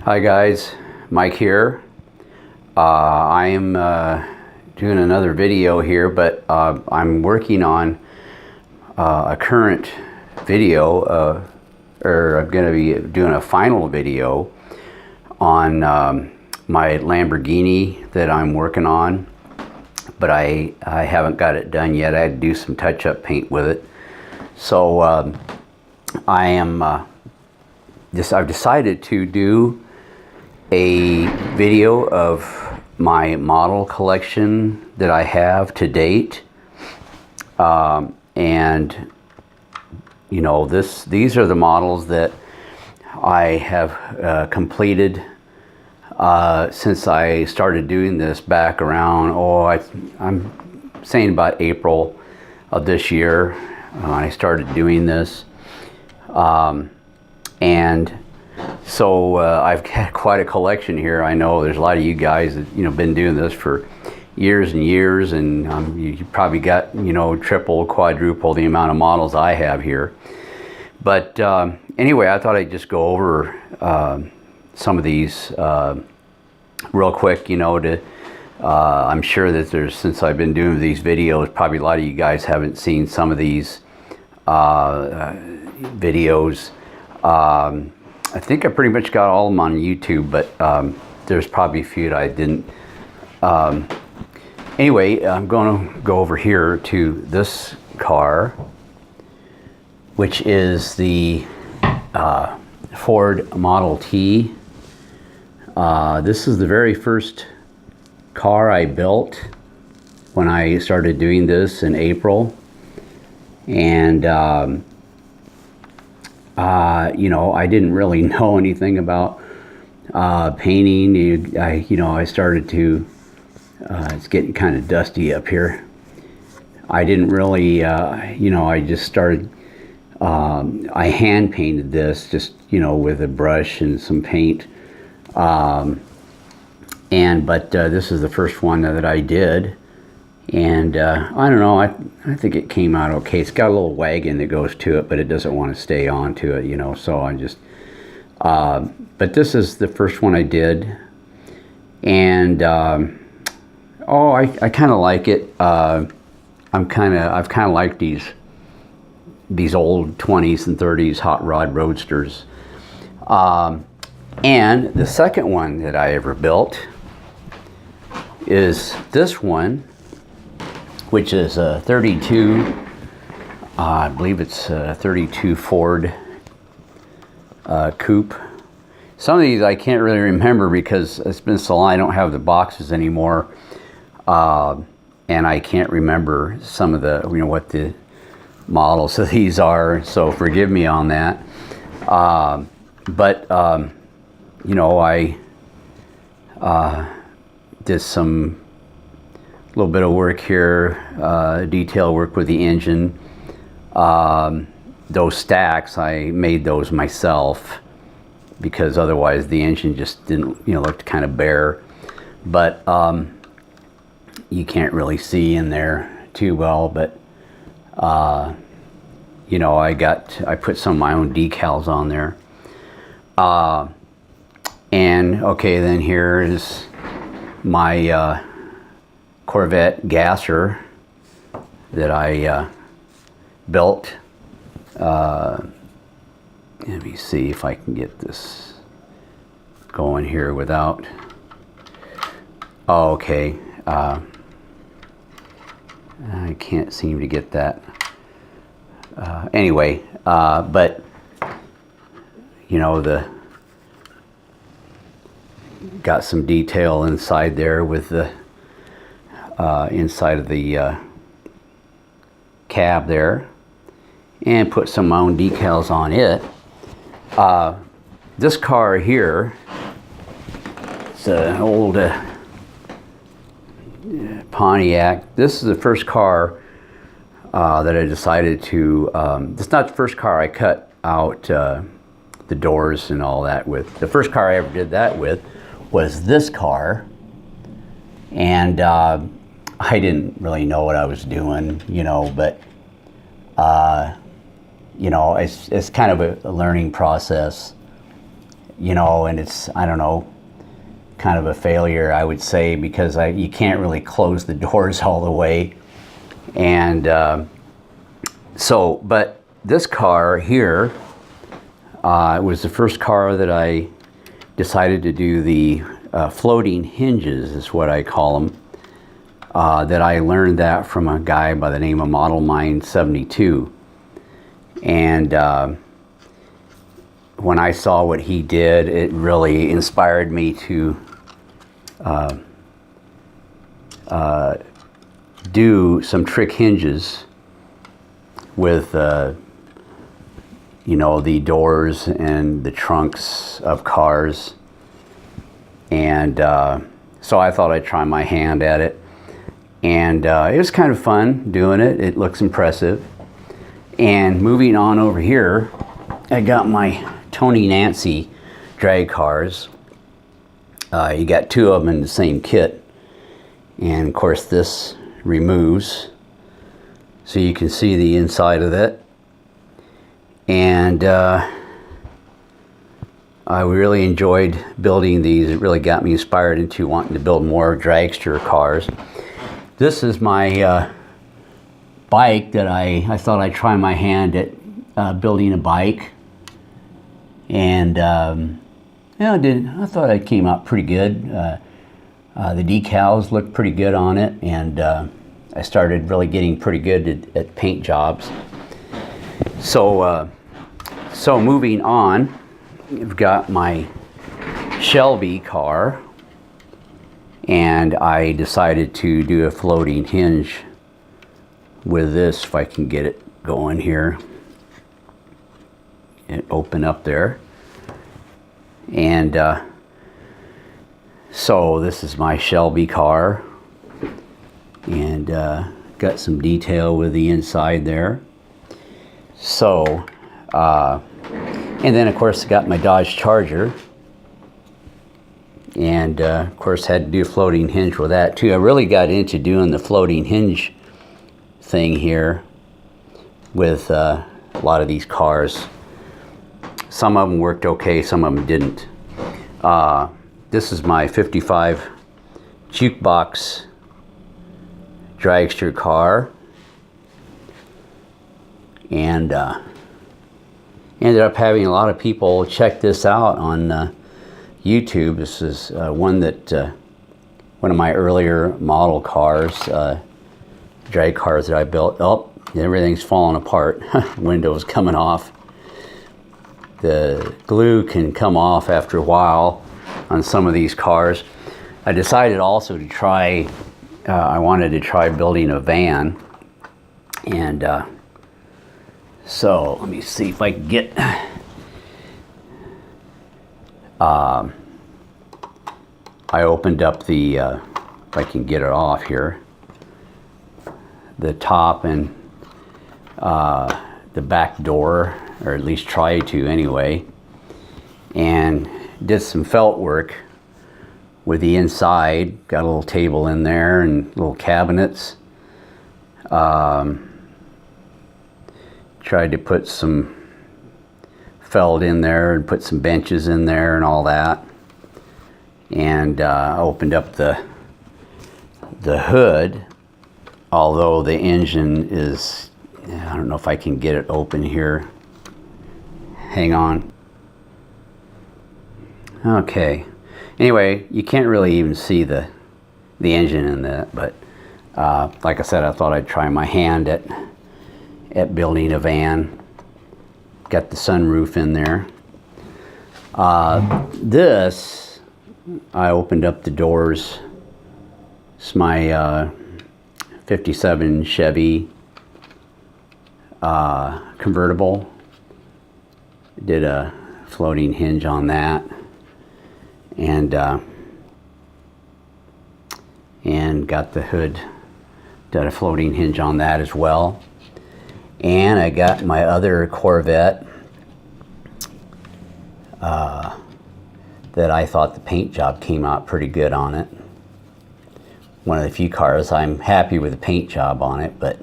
Hi guys, Mike here. I am doing another video here, but I'm working on a current video, or I'm going to be doing a final video on my Lamborghini that I'm working on, but I haven't got it done yet. I had to do some touch-up paint with it. So I've decided to do a video of my model collection that I have to date, and you know, these are the models that I have completed since I started doing this back around, I'm saying about April of this year. I started doing this, and so I've got quite a collection here. I know there's a lot of you guys that been doing this for years and years, and you probably got triple, quadruple the amount of models I have here. But anyway, I thought I'd just go over some of these real quick. I'm sure that since I've been doing these videos, probably a lot of you guys haven't seen some of these videos. I think I pretty much got all of them on YouTube, but there's probably a few that I didn't. Anyway, I'm going to go over here to this car, which is the Ford Model T. This is the very first car I built when I started doing this in April. And I didn't really know anything about painting. I started to, it's getting kind of dusty up here. I didn't really, I just started, I hand painted this just, with a brush and some paint. But this is the first one that I did. And I don't know, I think it came out okay. It's got a little wagon that goes to it, but it doesn't want to stay on to it, so I just, but this is the first one I did. And, I kind of like it. I've kind of liked these old 20s and 30s hot rod roadsters. And the second one that I ever built is this one, which is a 32, I believe it's a 32 Ford coupe. Some of these I can't really remember because it's been so long, I don't have the boxes anymore. And I can't remember some of the, what the models of these are, so forgive me on that. I did some little bit of work here, detail work with the engine. Those stacks, I made those myself because otherwise the engine just didn't, looked kind of bare. But you can't really see in there too well. But I put some of my own decals on there. And okay, then here is my Corvette gasser that I built. Let me see if I can get this going here without. Oh, okay. I can't seem to get that. Anyway, but got some detail inside there with the inside of the cab there, and put some of my own decals on it. This car here, it's an old Pontiac. This is the first car that I decided to, it's not the first car I cut out the doors and all that with. The first car I ever did that with was this car. And I didn't really know what I was doing, but it's kind of a learning process. you know, and it's, I don't know, kind of a failure, I would say, because you can't really close the doors all the way. And but this car here, it was the first car that I decided to do the floating hinges, is what I call them. That I learned that from a guy by the name of Model Mind 72. And when I saw what he did, it really inspired me to do some trick hinges with you know, the doors and the trunks of cars. And so I thought I'd try my hand at it. And it was kind of fun doing it. It looks impressive. And moving on over here, I got my Tony Nancy drag cars. You got two of them in the same kit. And of course this removes, so you can see the inside of it. And I really enjoyed building these. It really got me inspired into wanting to build more dragster cars. This is my bike that I thought I'd try my hand at building a bike. And yeah, I thought it came out pretty good. The decals looked pretty good on it, and I started really getting pretty good at paint jobs. So moving on, I've got my Shelby car, and I decided to do a floating hinge with this, if I can get it going here. It open up there. And so this is my Shelby car, and got some detail with the inside there. So and then of course I got my Dodge Charger, and of course had to do a floating hinge with that too. I really got into doing the floating hinge thing here with a lot of these cars. Some of them worked okay, some of them didn't. This is my 55 jukebox dragster car, and ended up having a lot of people check this out on YouTube. This is one of my earlier model cars, drag cars that I built. Oh, everything's falling apart. Windows coming off. The glue can come off after a while on some of these cars. I decided also to try, I wanted to try building a van. And so let me see if I can get, I opened up the, if I can get it off here, the top and the back door, or at least try to anyway, and did some felt work with the inside. Got a little table in there and little cabinets. Tried to put some felt in there and put some benches in there and all that. And opened up the hood, although the engine is, I don't know if I can get it open here. Hang on. Okay. Anyway, you can't really even see the engine in that, but like I said, I thought I'd try my hand at building a van. Got the sunroof in there. This, I opened up the doors. It's my 57 Chevy Convertible. Did a floating hinge on that, and got the hood, did a floating hinge on that as well. And I got my other Corvette that I thought the paint job came out pretty good on it. One of the few cars I'm happy with the paint job on it, but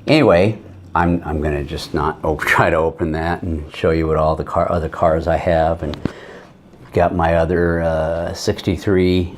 anyway, I'm gonna just not try to open that and show you what all the other cars I have. And got my other 63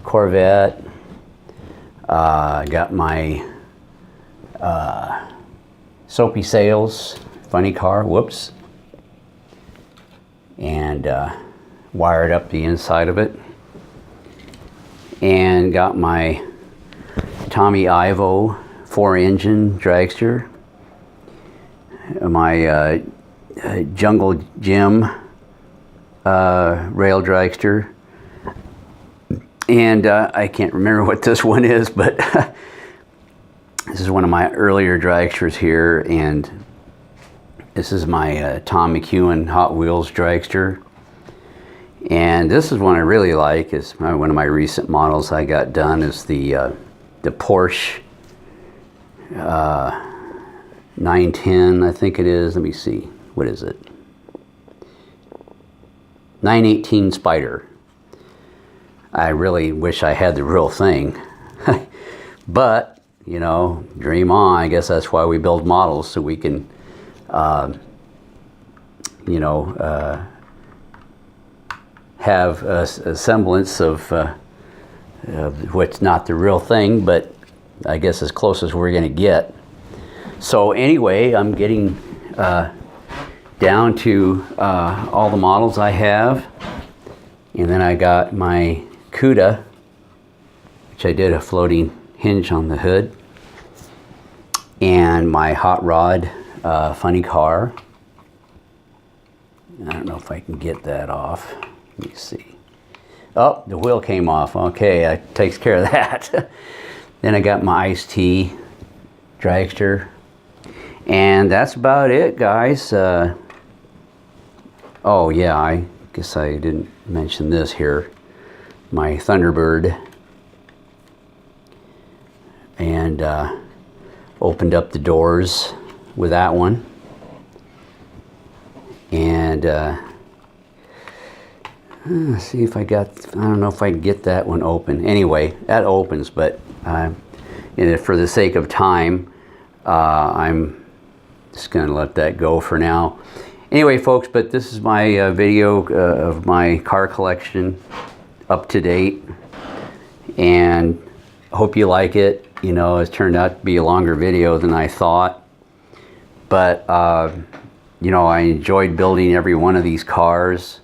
Corvette. Got my Soapy Sales funny car, whoops, and wired up the inside of it. And got my Tommy Ivo 4-engine dragster, my Jungle Jim rail dragster, and I can't remember what this one is, but this is one of my earlier dragsters here, and this is my Tom McEwen Hot Wheels dragster. And this is one I really like. It's one of my recent models I got done is the Porsche 910, I think it is. Let me see. What is it? 918 Spider. I really wish I had the real thing. But, you know, dream on. I guess that's why we build models, so we can, you know, have a semblance of what's not the real thing, but I guess as close as we're going to get. So anyway, I'm getting down to all the models I have, and then I got my CUDA, which I did a floating hinge on the hood, and my hot rod funny car. I don't know if I can get that off. Let me see. Oh, the wheel came off. Okay, that takes care of that. Then I got my iced tea dragster. And that's about it, guys. Oh yeah, I guess I didn't mention this here. My Thunderbird. And opened up the doors with that one. And let's see if I don't know if I can get that one open. Anyway, that opens, but for the sake of time, I'm just going to let that go for now. Anyway, folks, but this is my video of my car collection up to date, and I hope you like it. You know, it turned out to be a longer video than I thought, but you know, I enjoyed building every one of these cars.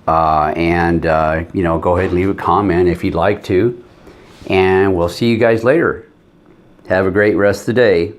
You know, go ahead and leave a comment if you'd like to, and we'll see you guys later. Have a great rest of the day.